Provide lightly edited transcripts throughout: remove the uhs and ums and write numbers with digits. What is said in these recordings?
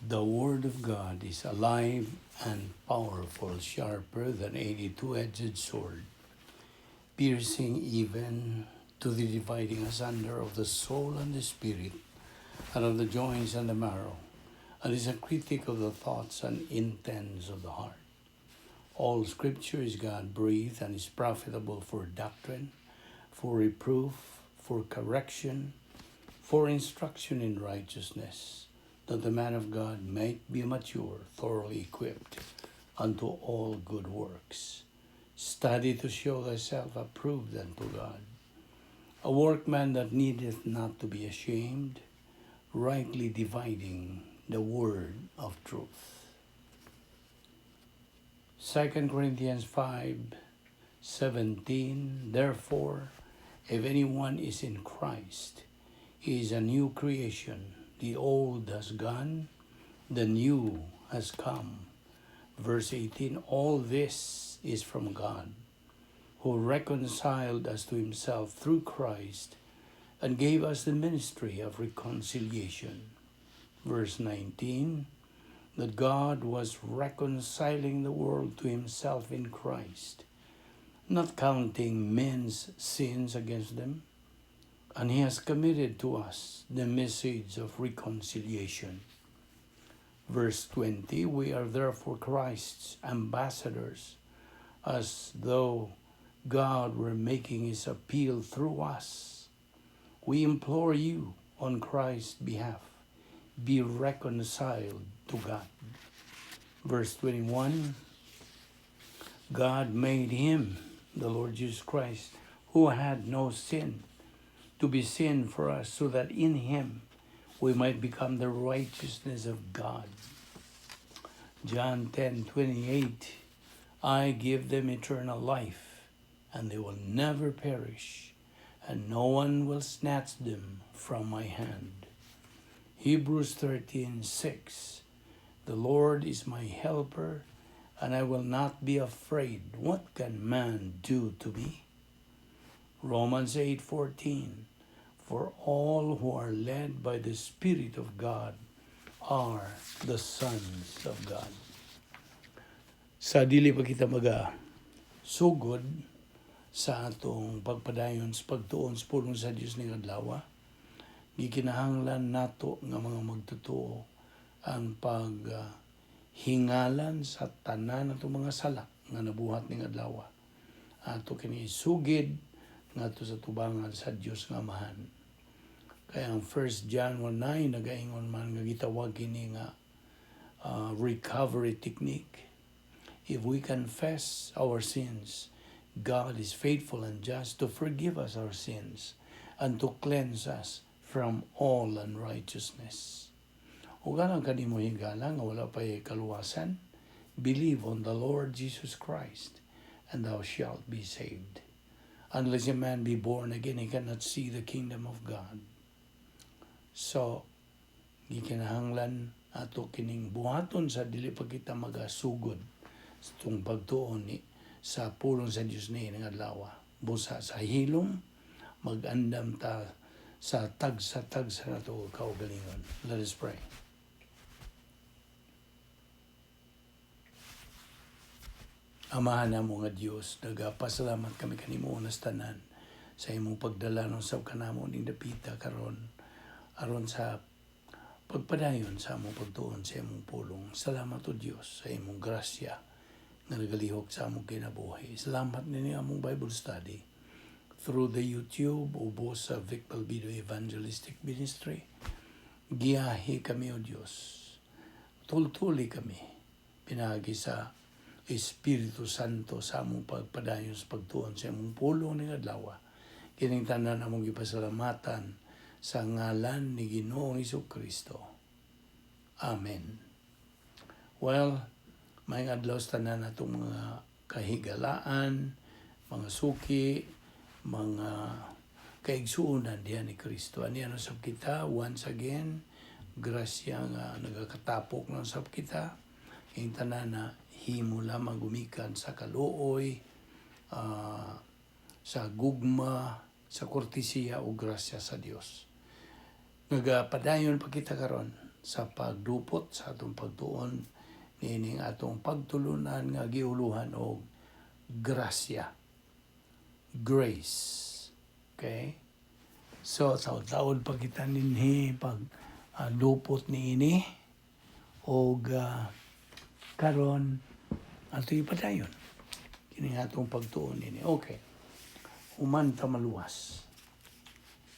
The Word of God is alive and powerful, sharper than any two-edged sword, piercing even to the dividing asunder of the soul and the spirit, and of the joints and the marrow, and is a critic of the thoughts and intents of the heart. All Scripture is God-breathed and is profitable for doctrine, for reproof, for correction, for instruction in righteousness, that the man of God might be mature, thoroughly equipped unto all good works. Study to show thyself approved unto God, a workman that needeth not to be ashamed, rightly dividing the word of truth. 2 Corinthians 5:17. Therefore, if anyone is in Christ, he is a new creation. The old has gone, the new has come. Verse 18, all this is from God, who reconciled us to himself through Christ and gave us the ministry of reconciliation. Verse 19, that God was reconciling the world to himself in Christ, not counting men's sins against them, and he has committed to us the message of reconciliation. Verse 20, we are therefore Christ's ambassadors, as though God were making his appeal through us. We implore you on Christ's behalf, be reconciled to God. Verse 21, God made him, the Lord Jesus Christ, who had no sin, to be sin for us, so that in him we might become the righteousness of God. John 10:28, I give them eternal life, and they will never perish, and no one will snatch them from my hand. Hebrews 13:6, the Lord is my helper, and I will not be afraid. What can man do to me? Romans 8:14, for all who are led by the Spirit of God are the sons of God. Sa dili pa kita sugod sa atong pagpadayon sa pagtuon sa pulong sa Dios ning adlaw, gikinahanglan nato nga mga magtotoo ang paghingalan sa tanan natong mga salak nga nabuhat ning adlaw. Ato kini sugid ngadto sa tubangan sa Dios nga Amahan. Kaya ang 1 John 1:9 nagaingon man nga gitawag kini nga recovery technique. If we confess our sins, God is faithful and just to forgive us our sins and to cleanse us from all unrighteousness. O ganang kanimo higala nga wala pa'y kaluwasan, believe on the Lord Jesus Christ, and thou shalt be saved. Unless a man be born again, he cannot see the kingdom of God. So, gikinahanglan ato kining buhaton sa dili pa kita magasugod sa itong pagtuon ni sa pulong sa Diyos ni ng adlaw. Busa sa hilom, mag-andam ta sa tagsa na ito kaugalingon. Let us pray. Amahan na mo nga Diyos, nagapasalamat kami kanimo unas tanan sa imong pagdala ng sab kanamo ning dapita karon aron sa pagpadayon sa among pagtuon sa imong pulong. Salamat o Diyos sa imong grasya nga nagalihok sa among kinabuhi. Salamat nini among Bible study through the YouTube ubos sa Balbido Evangelistic Ministry. Giyahi kami o Diyos. Tultuli kami. Pinagi sa Espiritu Santo sa among pagpadayon sa pagtuon sa among pulong ning adlaw. Kining tanan among gipasalamatan sa ngalan ni Ginoong Jesucristo. Amen. Well, may adlaw sa tanan natong mga kahigalaan, mga suki, mga kaigsuunan diyan ni Kristo. Ani ano sab kita once again, grasya nga nagakatapok ng sab kita. Ing tanan na himo lamang gumikan sa kaluoy, sa gugma, sa kortesiya o grasya sa Dios. Nagapadayon pa kita karon sa pagdupot sa atong pagtuon nining atong pagtulunan nga giuluhan og grasya, grace. Okay? So taud-taud pa kita ninhi pag dupot niini og karon ato ipadayon kini atong pagtuon niini. Okay. Human ta maluwas.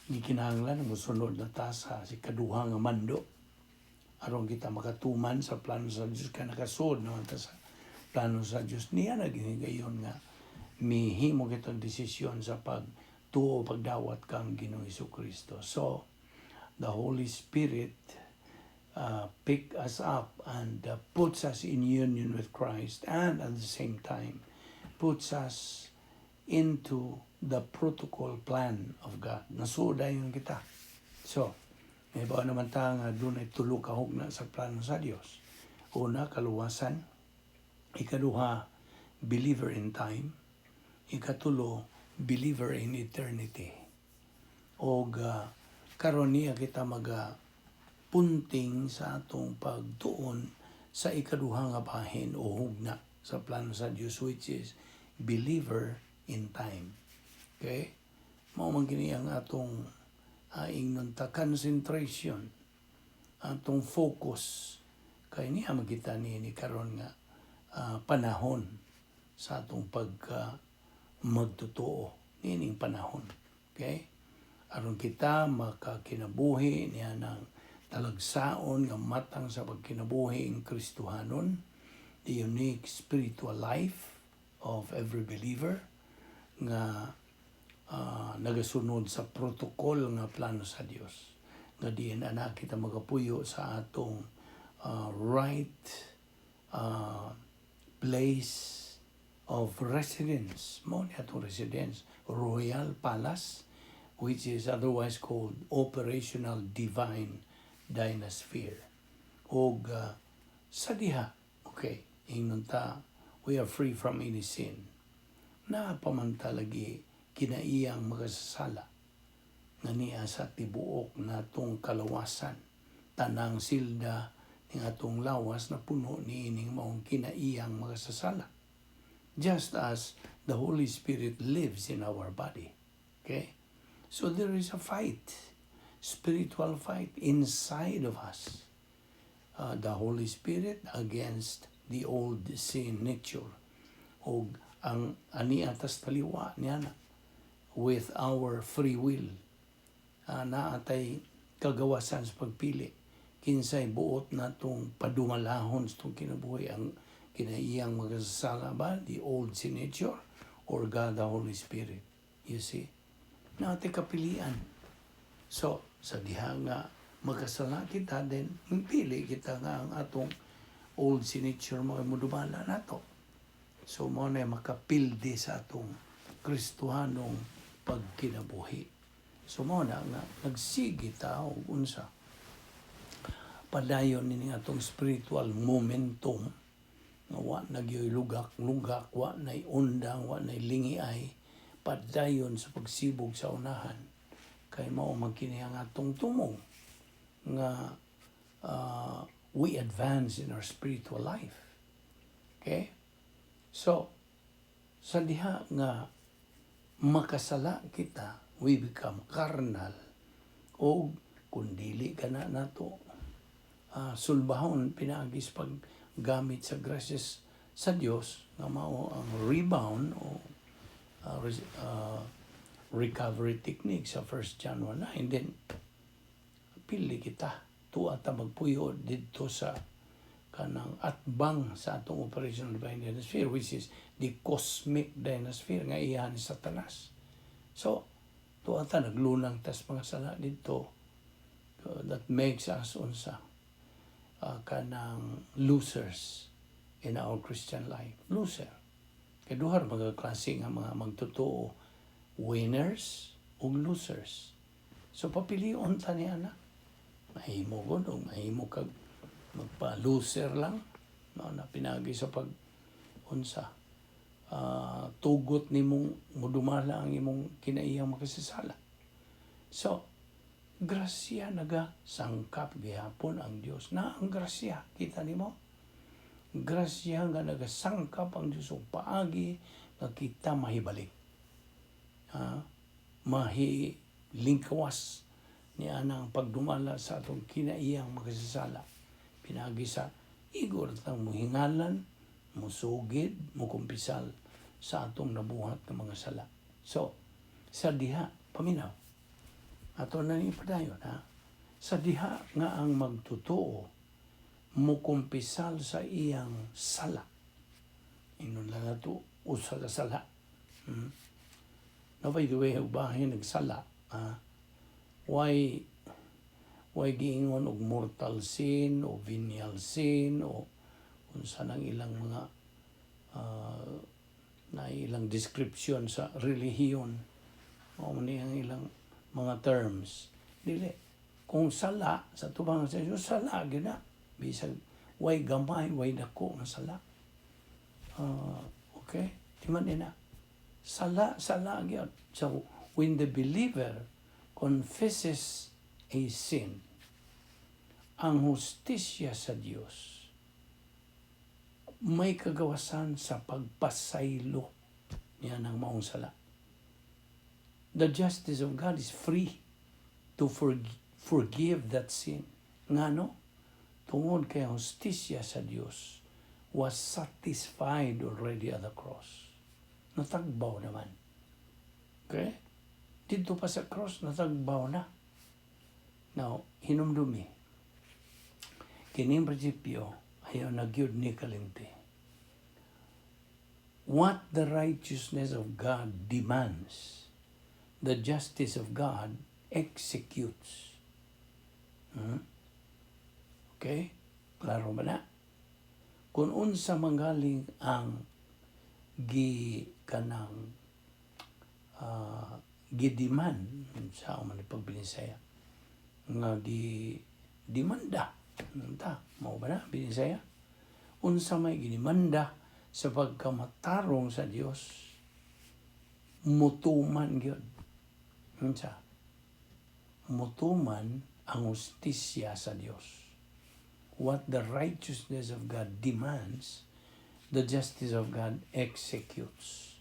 Gikinahanglan mosunod na ta sa ikaduha nga mando aron kita makatuman sa plano sa Dios ka nakasud naman ta sa plano sa Dios niya na ginigayon nga mihimo kitang desisyon sa pagtuo pagdawat kang Ginoong Hesukristo. So the Holy Spirit pick us up and puts us in union with Christ, and at the same time puts us into the protocol plan of God. Nasudayon kita. So, may bawa naman ta nga doon ay tulo kahugna sa plano sa Dios. Una, kaluwasan. Ikaduha, believer in time. Ikatulo, believer in eternity. O karon niya kita punting sa atong pagtuon sa ikaduha nga bahin o hugna sa plano sa Dios, which is believer in time. Okay? Mao man kini ang atong ingnon ta concentration, atong focus kay niya makita ni karon nga panahon sa atong magtotoo nining panahon. Okay? Aron kita makakinabuhi niya ng talagsaon nga matang sa pagkinabuhi ng Kristohanon, the unique spiritual life of every believer nga nagasunod sa protocol nga plano sa Dios. Nga diin ana kita magapuyo sa atong right place of residence. Mo ni atong residence, Royal Palace, which is otherwise called Operational Divine Dynasphere. O sa diha, okay, ingnon ta, we are free from any sin. Na pamantalagi kinaiyang magasasala nga niya sa tibuok na atong kalawasan. Tanang silda ng atong lawas na puno ni ining maong kinaiyang magasasala. Just as the Holy Spirit lives in our body. Okay? So there is a fight, spiritual fight inside of us. The Holy Spirit against the old sin nature. O ang ani atas taliwa niya na with our free will. Naatay kagawasan sa pagpili. Kinsay buot na itong padumalahon sa itong kinabuhi ang kinaiyang magasasala ba? The old sin nature or God the Holy Spirit. You see? Naatay kapilian. So, sa diha nga magkasala kita, then pili kita nga ang atong old sin nature mo ay mudumala na to. So, mo na makapildi sa atong Kristohanong pagkinabuhi. So, mo na nga nagsigi tao unsa padayon ni atong spiritual momentum nga wa nagyoy lugak-lugak, wa nay undang, wa nay lingiay, padayon sa pagsibog sa unahan. Kay mao man kini ang atong tumong nga we advance in our spiritual life. Okay? So, sa diha nga makasala kita, we become carnal, o kung dili ka na nato sulbahon pinagis paggamit sa graces sa Dios nga mao ang rebound o recovery technique sa 1 John 1:9. Then pili kita tuwa ta magpuyo didto sa kanang atbang sa atong operational divine dynasphere, which is the cosmic dynasphere nga iyan ni Satanas. So tuwa ta naglunang tas mga sala didto that makes us unsa kanang losers in our Christian life. Loser. Kaya duhar mga klase nga mga magtotoo, winners o losers. So papilion ta niya na. Mahimo gud o mahimo kag magpa-loser lang, no, na pinagi sa pag-unsa. Tugot nimong mudumala ang imong kinaiyang makasasala. So, grasya nagasangkap gihapon ang Dios. Na ang grasya, kita nimo? Grasya nga nagasangkap ang Dios ug paagi nga kita mahibalik. Mahilingkawas ni anang pagdumala sa atong kinaiyang makasasala. Pinagi sa igor tang muhingalan, musugid, mukumpisal sa atong nabuhat ng mga sala. So, sa diha, paminaw, ato na ni padayon, sa diha nga ang magtotoo, mukumpisal sa iyang sala. Inon lang nato, usa ka sala. Now, by the way, bahin nagsala, why giingon og mortal sin o venial sin o unsa nang ilang mga na ilang description sa relihiyon o ang ilang mga terms. Dili, kung sala sa tubang sa Diyos, sala gyud na. Bisag way gamay, way dako nga sala. Okay? Di man din na. Sala gyud. So, when the believer confesses a sin, ang hustisya sa Diyos may kagawasan sa pagpasaylo niya ng maong sala. The justice of God is free to forgive that sin. Ngano? Tungod kay hustisya sa Diyos was satisfied already at the cross. Natagbaw naman. Okay? Dito pa sa cross, natagbaw na. Now, hinumdumi. Kining prinsipyo, ayaw na gyud ni kalimti. What the righteousness of God demands, the justice of God executes. Okay? Klaro ba na? Kung unsa manggaling ang gidiman sa man pagbinisaya nga demanda mao ba na binisaya unsa may ginimanda sa pagkamatarong sa Dios mutuman gyud unsa mutuman ang hustisya sa Dios. What the righteousness of God demands, the justice of God executes.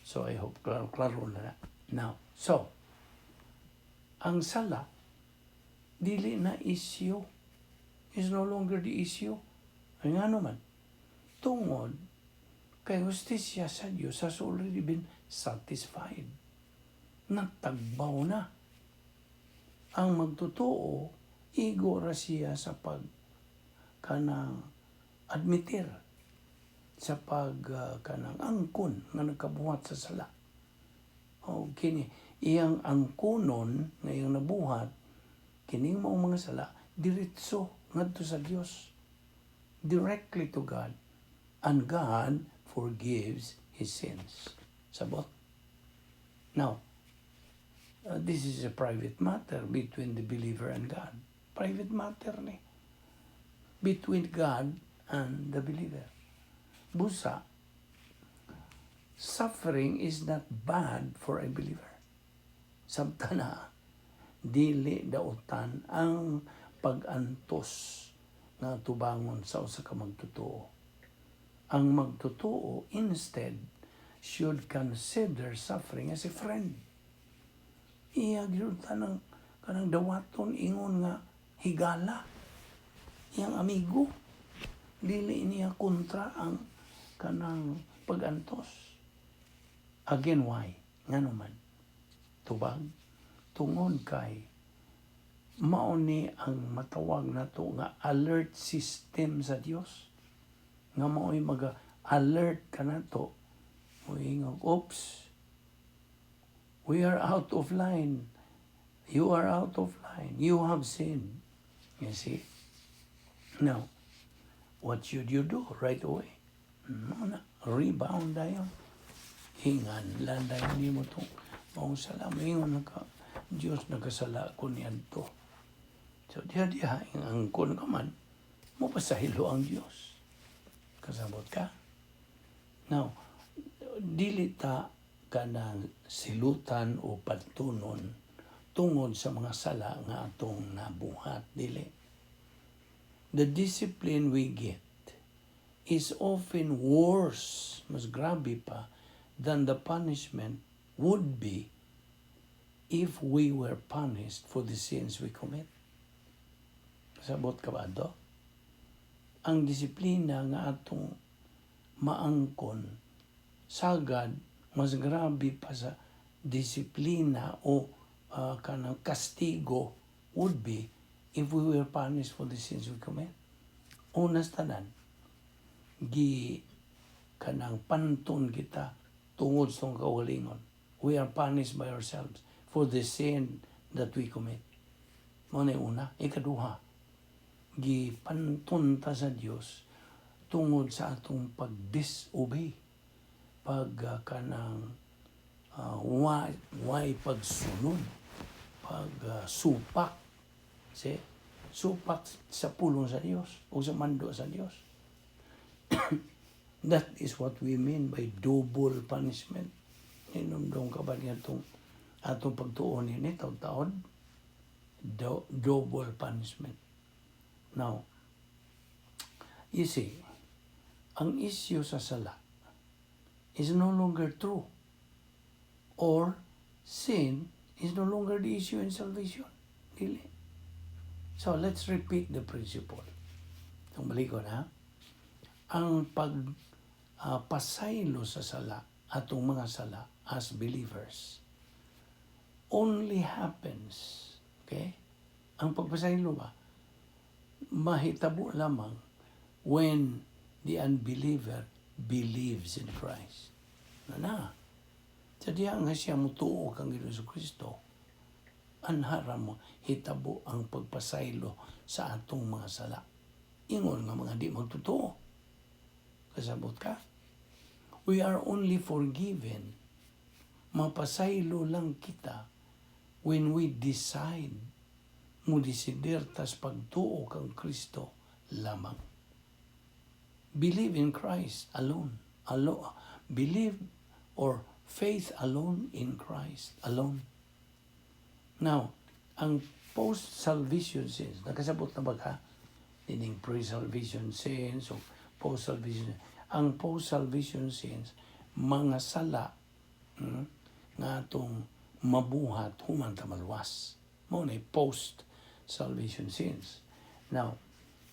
So I hope klaro na. Now, so ang sala dili na issue, is no longer the issue. Ay nga naman, tungod kay hustisya sa Diyos has already been satisfied. Natagbaw na. Ang magtotoo, igora siya sa kanang admitir, sa kanang angkon nga nagkabuhat sa sala. O kini, iyang angkonon nga iyang nabuhat, kining maong mga sala, diretso ngadto sa Dios, directly to God, and God forgives his sins. Sabot. Now, this is a private matter between the believer and God. Private matter ni. Between God and the believer. Busa, suffering is not bad for a believer. Samtana, dili dautan ang pag-antos nga tubangon sa usa ka magtotoo. Ang magtotoo instead should consider suffering as a friend. Iya gyud tanang kanang dawaton ingon nga higala. Iyang amigo. Dili niya kontra ang kanang pag-antos. Again, why? Ngano man? Tubag. Tungod kay mauni ang matawag nato nga alert system sa Dios. Nga mao'y mag-alert ka nato. Moingog, oops, we are out of line. You are out of line. You have sinned. You see? Now, what should you do right away? Rebound dayon. Hingan lang dayon ni mo itong maong salam. Hingan ka, Diyos nagkasala ko niyan to. So, diya, ang kun ka man, mo pasahilo ang Diyos. Kasabot ka? Now, dili ta ka ng silutan o pagtunon tungod sa mga sala nga atong nabuhat, dili. The discipline we get is often worse, mas grabe pa, than the punishment would be if we were punished for the sins we commit. Sabot ka ba ito? Ang disiplina nga atong maangkon, sagad, mas grabe pa sa disiplina o kanang kastigo would be if we were punished for the sins we commit. Unas tanan, kanang pantun kita tungod sa kawalingon. We are punished by ourselves for the sin that we commit. Muna una. Ikaduha, pantun ta sa Dios tungod sa atong pag-disobey, kanang why pagsunod, supak, supak sa pulong sa Dios o sa mando sa Dios. That is what we mean by double punishment. Inumdong ka ba niya atong pagtuon ini taon-taon? Double punishment. Now, you see, ang issue sa sala is no longer true, or sin is no longer the issue in salvation. Dili. So, let's repeat the principle. Itong balikon, ha? Ang pasaylo sa sala, atong mga sala as believers, only happens, okay? Ang pagpasaylo ba, mahitabo lamang when the unbeliever believes in Christ. Sa diya nga siya mutuo kang Ginoong Kristo, anhara mo hitabo ang pagpasaylo sa atong mga sala. Ingon nga mga di magtutuo. Kasabot ka? We are only forgiven. Mapasaylo lang kita when we decide mo desider tas pagtuo kang Kristo lamang. Believe in Christ alone. Believe or faith alone in Christ alone. Now, ang post-salvation sins, nakasabot na ba ka? Dining pre-salvation sins o post-salvation. Ang post-salvation sins, mga sala nga atong mabuhat human tamalwas. Muna post-salvation sins. Now,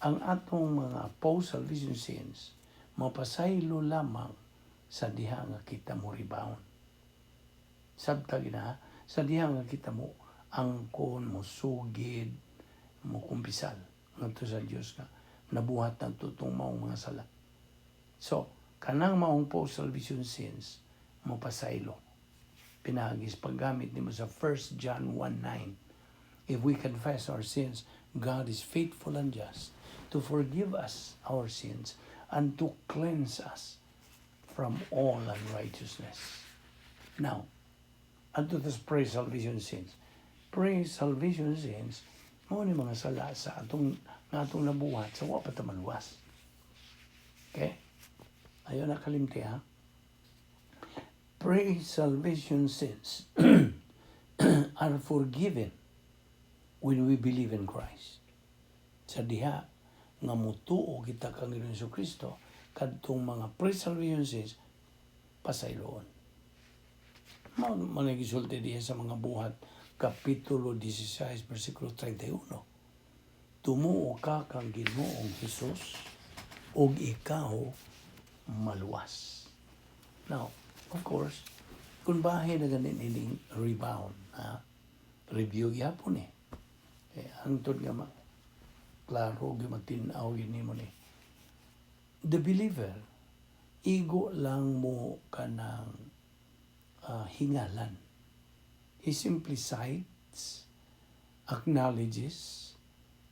ang atong mga post-salvation sins, mapasaylo lamang sa diha nga kita mo rebound. Sabtag na, sa diha nga kita mo angkon, mo sugid, mo kumpisal. Nganto sa Diyos ka, nabuhat na tutong maong mga sala. So, kanang maong post-salvation sins, mapasaylo. Pinahagis paggamit ni mo sa 1 John 1:9. If we confess our sins, God is faithful and just to forgive us our sins and to cleanse us from all unrighteousness. Now, unto this pre-salvation sins. Pre-salvation sins, mo ni mga sala sa atong nabuhat sa wapat maluwas. Okay? Ayaw nakalimti, ha? Pre-salvation sins are forgiven when we believe in Christ. Sa diha, nga mutuo kita kang Ginoong Kristo, kadtong mga pre-salvation sins, pasayloon. Managisulti diya sa mga buhat, Kapitulo 16, versikulo 31. Tumuo ka kang Ginoong Hesus, og ikaw maluwas. Now, of course, kung bahay na ganin ining rebound, review yapon hangtod nga klaro matinaw yun mo ni. The believer, igo lang mo kanang hingalan. He simply cites, acknowledges,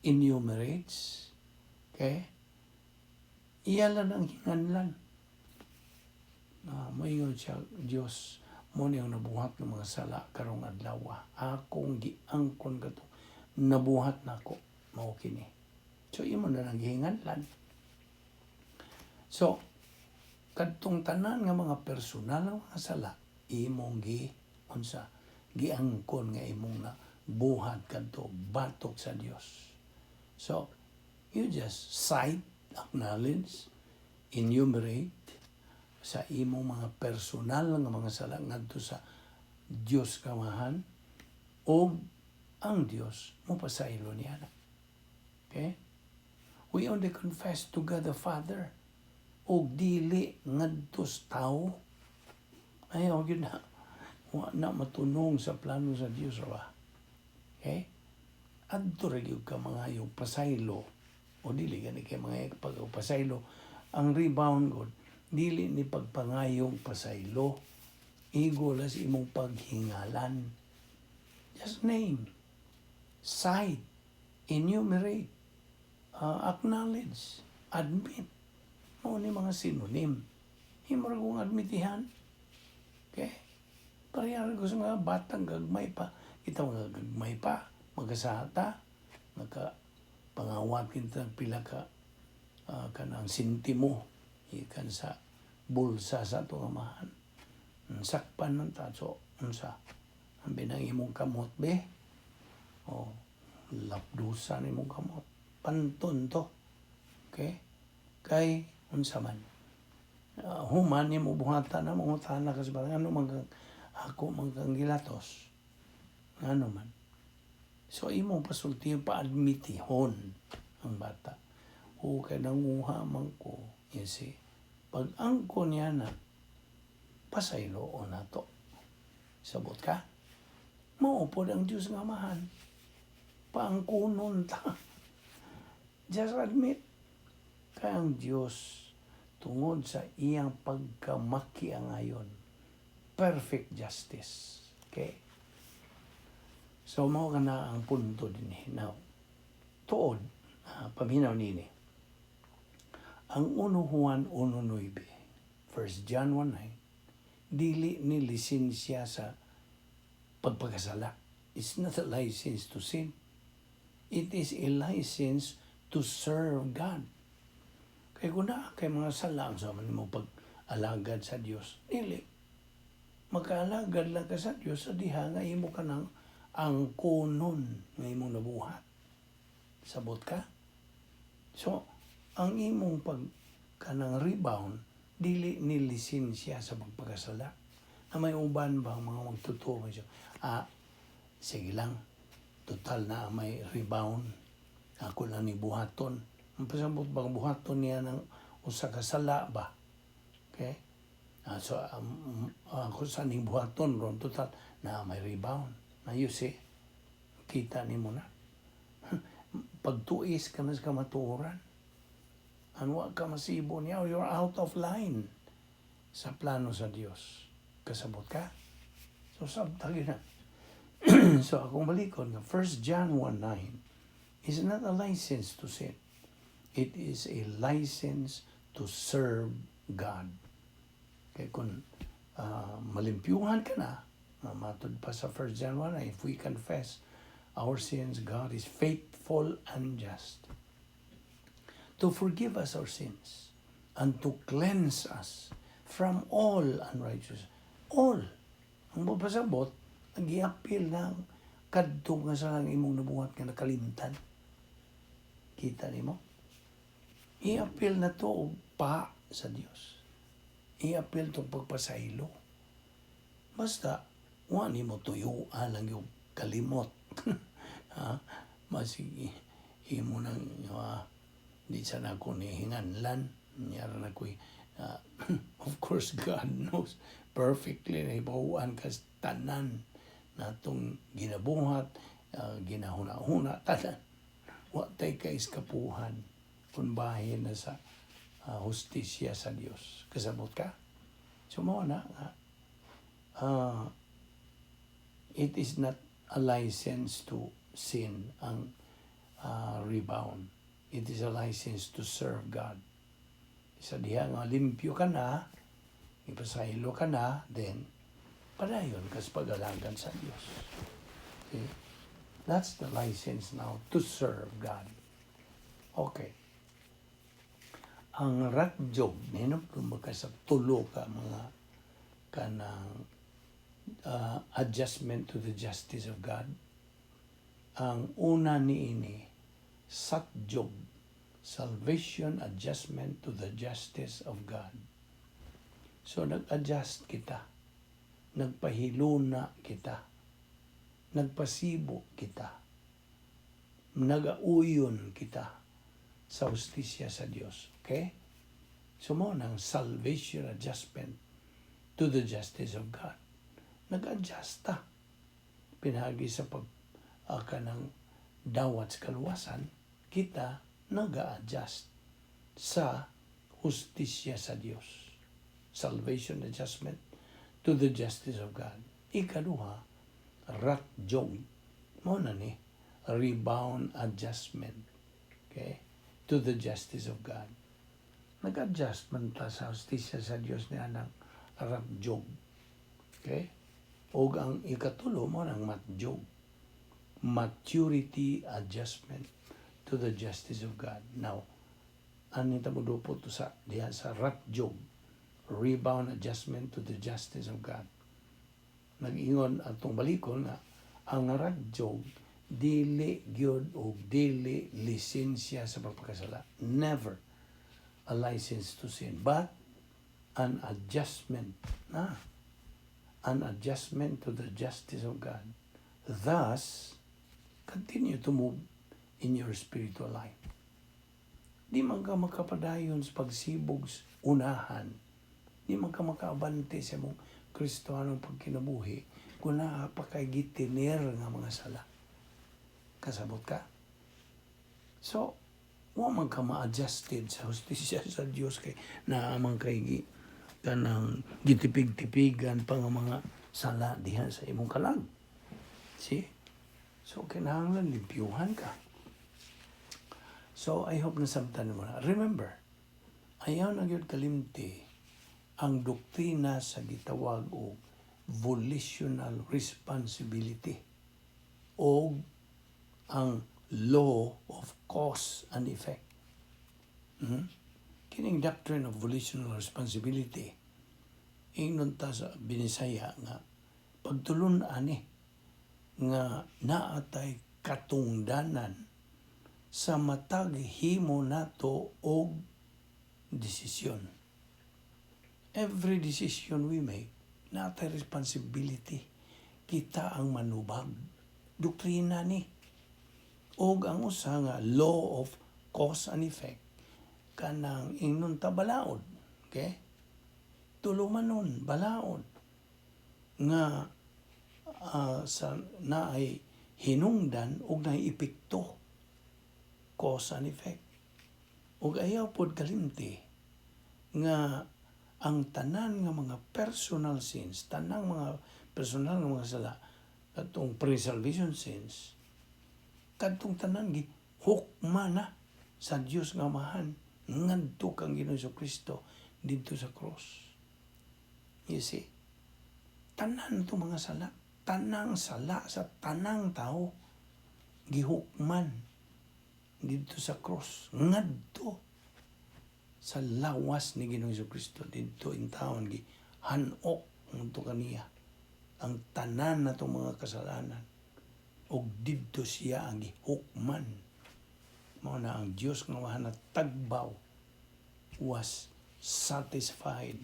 enumerates, okay? Iyalan ang hinganlan. Mayon siya, Diyos, mo niyang nabuhat ng mga sala karong adlaw. Akong giangkon kato, nabuhat na ko, mao kini. So, imo na lang hinganlan. So, kadtong tanan nga mga personal nga mga sala, imong giangkon nga imong na buhat kadto, batok sa Dios. So, you just cite, acknowledge, enumerate sa imong mga personal nga mga sala ngadto sa Dios kamahan o ang Dios mo pasaylo niya. Okay? We only confess to God the Father o dili ngadto sa tao. Ayaw yun na. Wa na matunong sa plano sa Dios ba? Okay? Adto ra gyud ka mga yung pasaylo o dili gani kay mga pagpasaylo. Ang rebound god dili ni pagpangayong pasaylo. Igo las imong paghingalan. Just name, cite, enumerate, acknowledge, admit. Mao ni mga synonym. Himo ra kong admitihan. Okay? Parehara ko sa mga batang gagmay pa. Kita mga gagmay pa. Magasata. Pangawat kita pila ka kanang sintimo. Ikan sa bulsa sa ito amahan. Sakpan ng taso. Unsa. Ang binang imong kamot be. O lapdusa ni imong kamot. Panton to. Okay? Kay unsa man. Human ni mo buhatan na mga na kasi parang ano ako magkanggilatos. Ano man. So imo pasulti pa-admitihon ang bata. O kay nanguha man ko. You see. Pag angko niya na pasaylo o nato. Sabot ka? Maupod ang Diyos nga amahan. Paangkunon ta. Just admit. Kaya ang Diyos tungod sa iyang pagkamaki ang ayon. Perfect justice. Okay? So, mao ka na ang punto din eh. Now, tuod, paminaw nini. Ang 1 Juan 1:9, 1 John 1:9, dili ni lisensya sa pagpagkasala. It's not a license to sin. It is a license to serve God. Kaya kung na, kay mga salang sa mo pag-alagad sa Diyos, dili. Mag-alagad lang ka sa Diyos, sa diha nga imo ka ng angkonon nga imong nabuhat. Sabot ka? So, ang imong kanang rebound, dili ni lisensya sa pagpagkasala. Na may uban ba ang mga magtutuo? Sige lang, total na may rebound. Ako lang ni buhaton. Ang pasabot bang buhaton niya ng usa ka sala ba? Okay? So, ako sa ning buhaton ron total na may rebound. Na you see, kita ni mo na. Pagtuis ka na sa kamatuoran. Anwa ka masibo niya, you're out of line sa plano sa Diyos. Kasabot ka? So, sabtagi na. So, akong balikon, 1 John 1:9 is not a license to sin. It is a license to serve God. Kaya kung malimpyuhan ka na, matod pa sa 1 John 1, if we confess our sins, God is faithful and just to forgive us our sins and to cleanse us from all unrighteousness. All. Ang mapasabot, nag-i-appeal ng kadto nga sa lang imong nabuhat nga nakalimtan. Kita ni mo? I-appeal na to og pa sa Dios. I-appeal to pagpasaylo. Basta, wani mo tuyo lang yung kalimot. Masige, imo nang di sana ko ni hinganlan. Nyara na ko of course, God knows perfectly na ibahuan ka tanan na itong ginabuhat, ginahuna-huna, tanan. Watay ka iskapuhan kung bahin na sa hustisya sa Diyos. Kasabot ka? So, mo na it is not a license to sin ang rebound. It is a license to serve God. Sa diha nga limpyo ka na, ipasahilo ka na, then padayon ka sa pag-alagan sa Diyos. Okay? That's the license now to serve God. Okay. Ang rat job, kumbaga sa tulo ka mga kanang adjustment to the justice of God. ang una niini, satjog, salvation adjustment to the justice of God. So nag-adjust kita, nagpahiluna kita, nagpasibo kita, nagauyon kita sa hustisya sa Dios. Okay? So mo ng salvation adjustment to the justice of God. Nag-adjust ta. Pinagi sa ng dawat sa kaluwasan, kita nag-a-adjust sa hustisya sa Dios. Salvation adjustment to the justice of God. Ikaduha, ratjog. Mo na ni, rebound adjustment. Okay? To the justice of God. Nag-adjust man ta sa hustisya sa Dios niya ng ratjog. Okay? O ang ikatulo mo ng matjog. Maturity adjustment to the justice of God. Now, ano mo po to sa diyan sa ratjog, rebound adjustment to the justice of God. Nag-ingon atong balikon nga ang ratjog dili gyud o dili lisensya sa pagpakasala. Never a license to sin, but an adjustment to the justice of God. Thus, continue to move in your spiritual life. Di man ka makapadayon sa pagsibog unahan. Di man ka makaabante sa mong Kristohanong pagkinabuhi kung napakagitiner nga mga sala. Kasabot ka? So, wa man ka ma-adjusted sa hustisya sa Dios kay naamang kay kanang gitipig-tipigan pa nga mga sala diha sa imong kalag. See? So, kinahanglan limpyuhan ka. So, I hope na samtan mo na. Remember, ayaw na gyud kalimti ang doktrina sa gitawag o volitional responsibility o ang law of cause and effect. Kining doctrine of volitional responsibility, ingnon ta sa binisaya nga pagtulon ani nga naatay katungdanan sa matag himo nato og desisyon. Every decision we make, naatay responsibility. Kita ang manubag. Doktrina ni. Og ang usa nga law of cause and effect kanang ingnon ta balaod. Okay? Tulumanon balaod nga sa naay hinungdan og naay epekto, cause and effect. Og ayaw pod kalimti nga ang tanan nga mga personal sins, tanang mga personal nga mga sala, katong pre-salvation sins, kadtong tanan gi hukma na sa Dios nga Amahan ngadto kang Ginoong Jesucristo didto sa cross. You see? Tanan to mga sala, tanang sala sa tanang tao gihukman didto sa cross ngadto sa lawas ni Ginoong Jesucristo didto in taon gi hanok ngadto kaniya ang tanan natong mga kasalanan og didto siya ang gihukman. Mao na ang Dios nga Amahan tagbaw was satisfied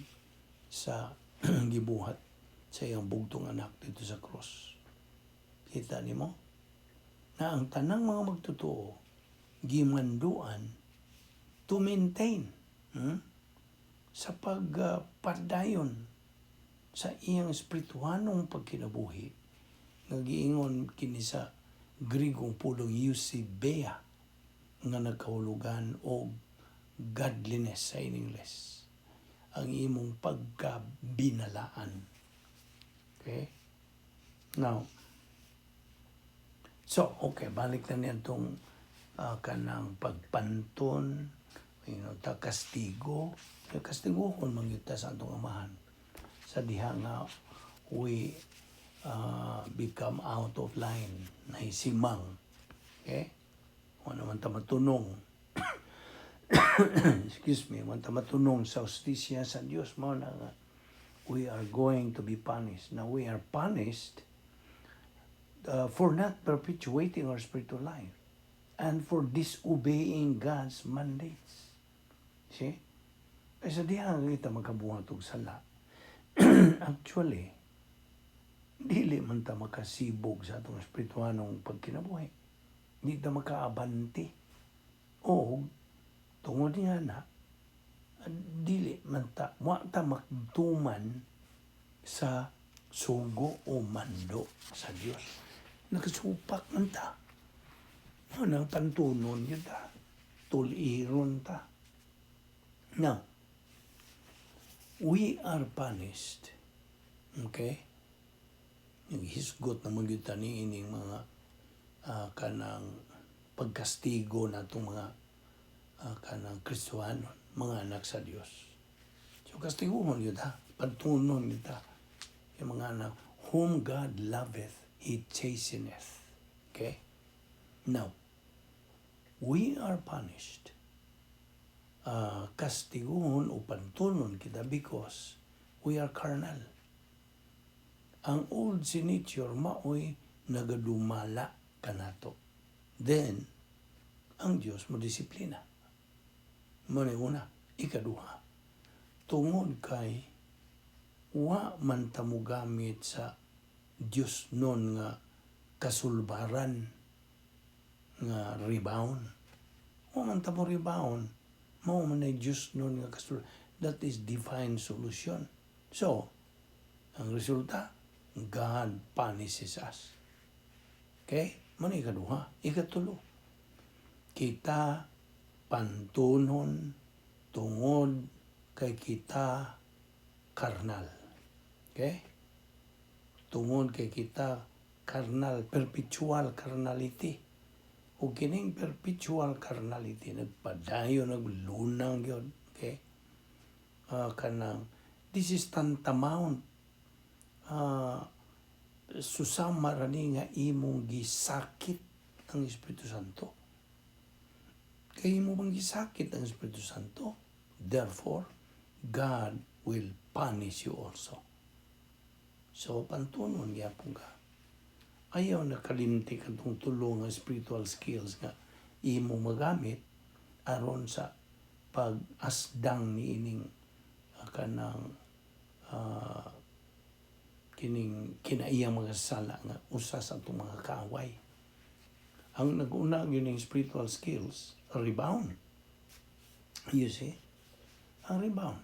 sa gibuhat sa iyang bugtong anak dito sa cross. Kita nimo na ang tanang mga magtotoo gimanduan to maintain sa pagpadayon sa iyang espirituhanong pagkinabuhi nga giingon kini sa Grigong pulong eusebia nga nagkahulugan og godliness sa English, ang imong pagkabinalaan. Okay? Now, so, okay, balik na niyan itong kanang pagpanton, kastigo. Kastigo kung mangyuta sa atong Amahan. Sa diha nga, we become out of line, nahisimang. Okay? Wala naman ta matunong. Excuse me, wala ta matunong sa hustisya sa Diyos mo na nga we are going to be punished. Now, we are punished for not perpetuating our spiritual life and for disobeying God's mandates. See? Kaysa diyan kita magkabuhat og sala. Actually, dili man ta makasibog sa atong espirituhanong pagkinabuhi. Di ta makaabante. O, tungod niya na, dili man ta, wa ta magtuman sa sugo o mando sa Dios. Nakasupak man ta. Nang pantunon yun ta. Tuliron ta. Now, we are punished. Okay? Yung hisgot na magyutan ni ining mga kanang pagkastigo na itong mga kanang Kristohanon, mga anak sa Diyos. So, kastiguhon yun ha. Pantunon yun ha. Yung mga anak, whom God loveth, He chasteneth. Okay? Now, we are punished. Kastiguhon o pantunon kita because we are carnal. Ang old sin nature maoy nagadumala kanato. Then, ang Diyos mo disiplina. Muna una, ikaduha. Tungod kay wa man ta mo gamit sa Diyos nun nga kasulbaran nga rebound. Wa man ta mo rebound. Mao man na Diyos nun nga kasulbaran. That is divine solution. So, ang resulta, God punishes us. Okay? Muna ikaduha. Ikatulo. Kita pantunon tungod kay kita karnal. Okay? Tungod kay kita karnal, perpetual carnality. O kining perpetual carnality, nagpadayo, naglunang yun. Okay? Kanang, this is tantamount. Susama rani nga imong gisakit ang Espiritu Santo. Kaya mo bang gisakit ang Espiritu Santo? Therefore, God will punish you also. So, pantunon gyapon ka. Ayaw nakalimti ka itong tulong ng spiritual skills nga imo magamit aron sa pag-asdang ni ining kanang kining kinaiyang mga sala nga usa sa itong mga kaaway. Ang nag-una yun yung spiritual skills, rebound. You see? Ang rebound.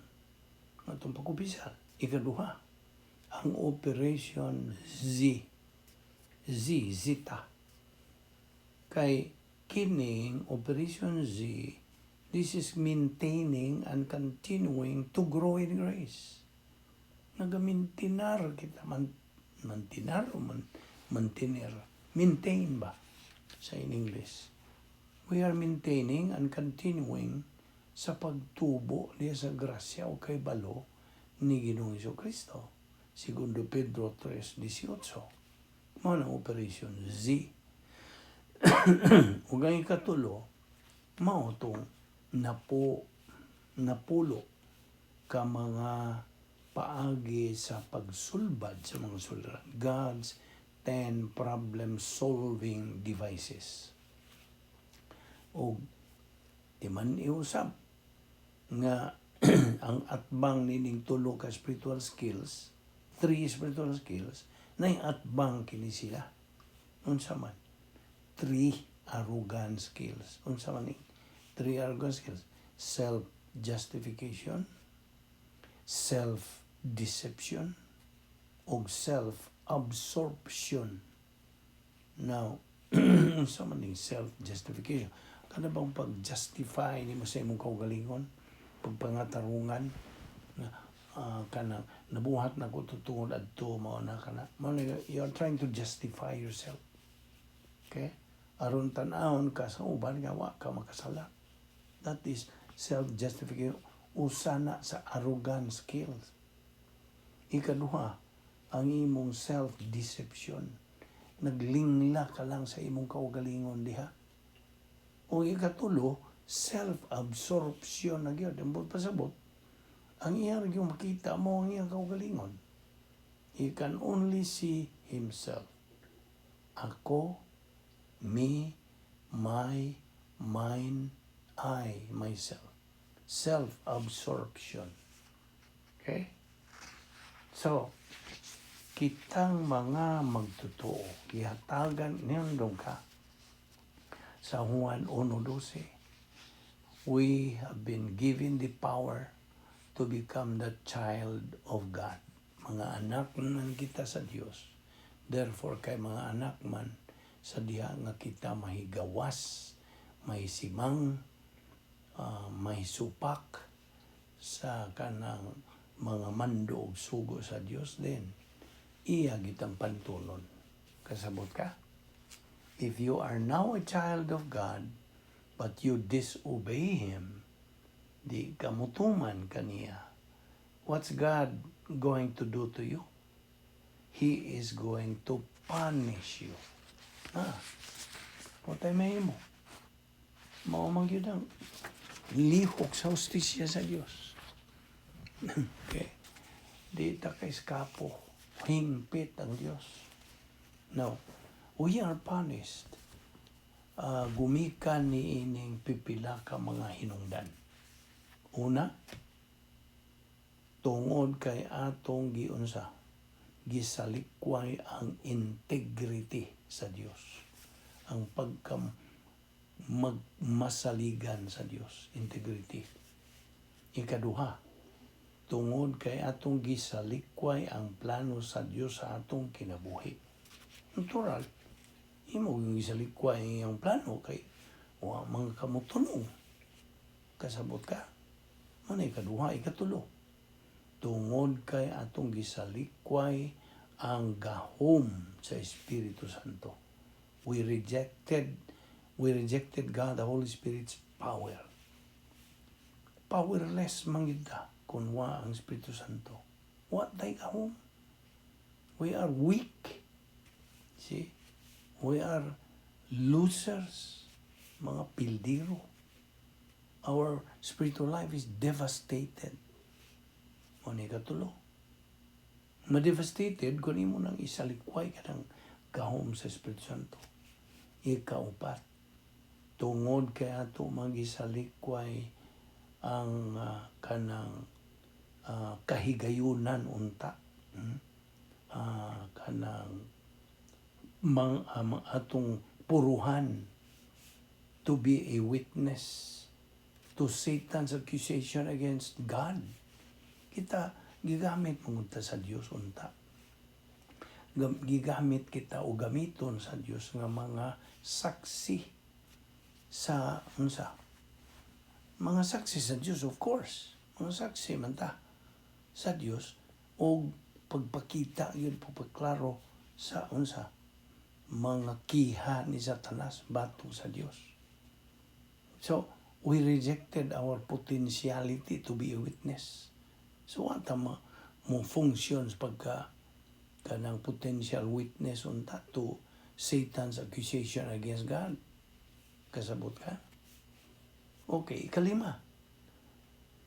Itong pag-upisal. Ikaduha. Ang Operation Zeta. Kay kining Operation Z, this is maintaining and continuing to grow in grace. Nagamintinar kita. Mantinar o mantinir. Maintain ba? Sa in English. We are maintaining and continuing sa pagtubo diya sa grasya o kay balo ni Ginoong Jesucristo. Segundo Pedro 3:18. Mao ang Operation Z. Ug ang ikatulo, mao tong napulo ka mga paagi sa pagsulbad sa mga sulran. God's 10 problem-solving devices. O di man iusap nga ang atbang nining tulo ka spiritual skills, 3 spiritual skills, na yung atbang kini sila. Unsa man? 3 arrogant skills. Unsa man ni? 3 arrogant skills. Self-justification, self-deception, o self-absorption. Now, unsa man ni self-justification? Kada bang pag-justify ni mo sa imong kaugalingon, pagpangatarungan, kana nabuhat na ko tutungod adto mao na kana. You are trying to justify yourself. Okay? Aron tan-awon ka sa uban nga wa ka makasala. That is self-justification. Usana sa arrogant skills. Ikaduha, ang imong self-deception. Naglingla ka lang sa imong kaugalingon diha. O ikatulo, self-absorption na gyud. Ang pasabot, ang iyang yung makita mo ang iyang kaugalingon. He can only see himself. Ako, me, my, mine, I, myself. Self-absorption. Okay? So, kitang mga magtotoo, ihatagan niyong ka sa Juan 1:12. We have been given the power to become the child of God. Mga anak man kita sa Dios. Therefore, kay mga anak man, sa diha nga kita mahigawas, may simang, may supak sa kanang mga mando og sugo sa Dios din. Iya gitang pantunon. Kasabot ka? If you are now a child of God, but you disobey Him, di kamutuman kaniya, what's God going to do to you? He is going to punish you. Patay may mo. Maumang yun ang lihok sa hustisya sa Diyos. Okay? Di ta kay skapo. Hingpit ang Diyos. No. We are punished. Gumikan ni ining pipila ka mga hinungdan. Una, tungod kay atong giunsa, gisalikway ang integrity sa Dios. Ang magmasaligan sa Dios, integrity. Ikaduha, tungod kay atong gisalikway ang plano sa Dios sa atong kinabuhi. Natural, imo yung gisalikway ang plano kay mga kamutunog. Kasabot ka. Ano ikaduha, ikatulo. Tungod kay atong gisalikway ang gahom sa Espiritu Santo. We rejected God, the Holy Spirit's power. Powerless mangita kung wa ang Espiritu Santo. What tay gahom? We are weak. See? We are losers, mga pildiro. Our spiritual life is devastated. Muna ikatulo. Ma-devastated kung imo nang isalikway ka ng gahom sa Espiritu Santo. Ikaupat. Tungod kay ato mag-isalikway ang kanang kahigayunan unta. Kanang atong puruhan to be a witness to Satan's accusation against God. Kita gigamit mangunta sa Dios unta. Gigamit kita o gamiton sa Dios nga mga saksi sa unsa. Mga saksi sa Dios, of course. Mga saksi man ta sa Dios o pagpakita yun, pagpaklaro sa unsa mga kiha ni Satanas batok sa Dios. So, we rejected our potentiality to be a witness. So, what mo functions pagka kanang potential witness unta to Satan's accusation against God? Kasabot ka? Okay, ikalima.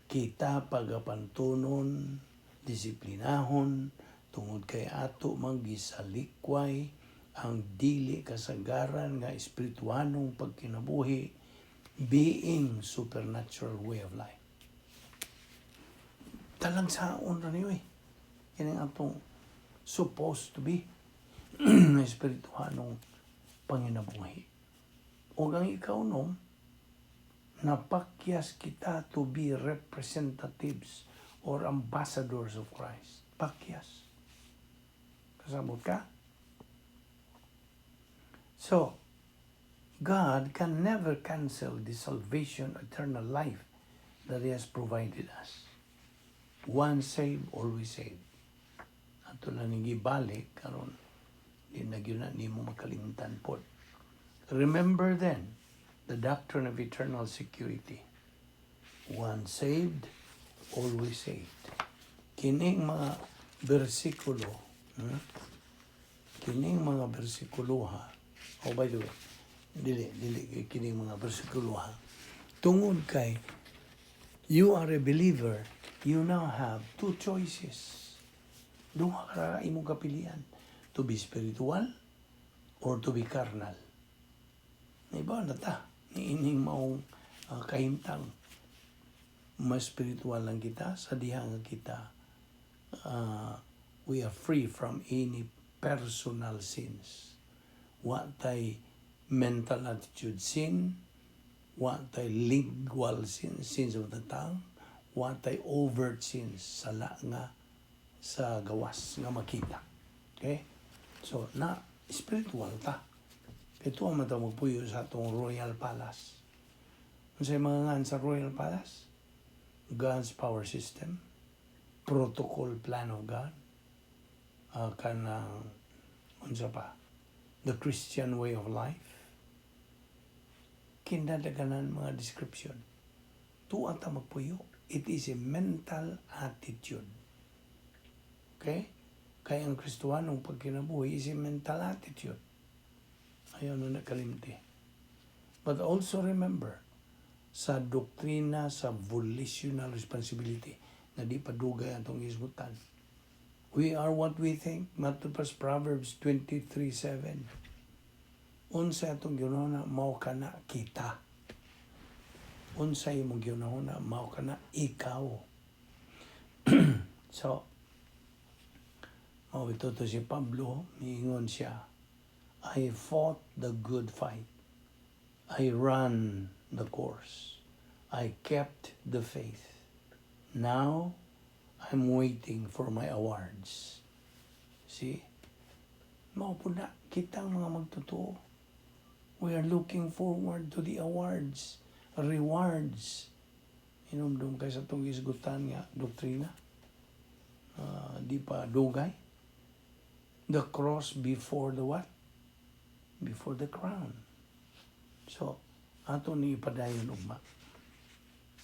Kita pagapantunon, disiplinahon, tungod kay ato maggisalikway ang dili kasagaran nga espirituanong pagkinabuhi, being supernatural way of life. Talang saon ra niyo eh. Yan ang atong supposed to be espirituanong panginabuhi. O ang ikaw nom, napakyas kita to be representatives or ambassadors of Christ. Pakyas. Kasabot ka? So, God can never cancel the salvation, eternal life that He has provided us. Once saved, always saved. Ato lang nagibalik, karon di na yun ni mo makalimutan po. Remember then, the doctrine of eternal security. Once saved, always saved. Kining mga bersikulo, kining mga bersikulo ha, oh, by the way, dili, kining mga bersikulo ha. Tungod kay, you are a believer, you now have two choices. Duha ka imong kapilian, to be spiritual or to be carnal. Iba na ta, niining maong kahimtang. Mas spiritual lang kita, sa diha nga kita, we are free from any personal sins. Wa tay mental attitude sin, wa tay lingual sins of the tongue, wa tay overt sins, sala nga sa gawas nga makita. Okay? So, spiritual ta. Ito ang mata magpuyo sa atong Royal Palace. Ano sa mga ngan sa Royal Palace? God's power system, protocol plan of God, unsa pa, the Christian way of life, kinadaganan mga description. Tuwa ta magpuyo. It is a mental attitude. Okay? Kaya ang Kristohanong pagkinabuhi is a mental attitude. Ayaw na nakalimti. But also remember, sa doktrina sa volitional responsibility, na di padugay atong isgutan. We are what we think. Matupad Proverbs 23:7. Unsa atong ginuna, mao kana kita. Unsa imong ginuna, mao kana ikaw. So, mao ito si Pablo, miingon siya, I fought the good fight. I ran the course. I kept the faith. Now, I'm waiting for my awards. See? Mao po na, kitang mga magtotoo. We are looking forward to the awards, rewards. Inumdum kay sa itong isgutan nga doktrina. Di pa dugay. The cross before the what? Before the crown. So, ato ni ipadayon ugma.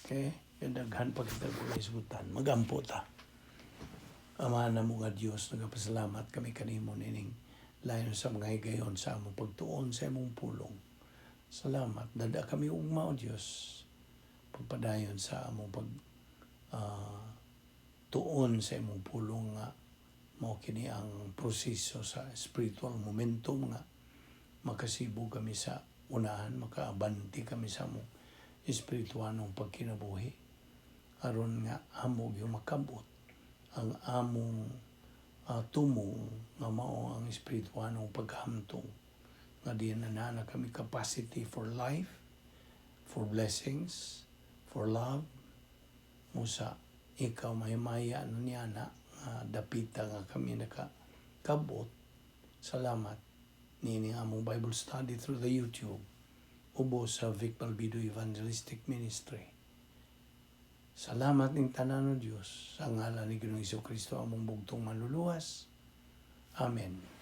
Okay? Daghan pa kita kung isgutan. Magampo ta. Ama na mo nga Diyos, nagapasalamat kami kanimo nining layon sa mga higayon sa among pagtuon sa among pulong. Salamat. Dada kami ugma o Diyos. Pagpadayon sa among tuon sa among pulong nga mao kini ang proseso sa spiritual momentum nga makasibo kami sa unahan, makaabanti kami sa among espirituanong pagkinabuhi aron nga amog yung makabot ang among tumong nga mao ang espirituanong paghamtong nga diyan na kami capacity for life, for blessings, for love. Musa ikaw mahimaya na niya na dapita nga kami nakakabot. Salamat nining among Bible study through the YouTube ubos sa Balbido Evangelistic Ministry. Salamat ning tanan ng Diyos sa ngalan ni Ginoong Hesus Kristo among bugtong manluluwas. Amen.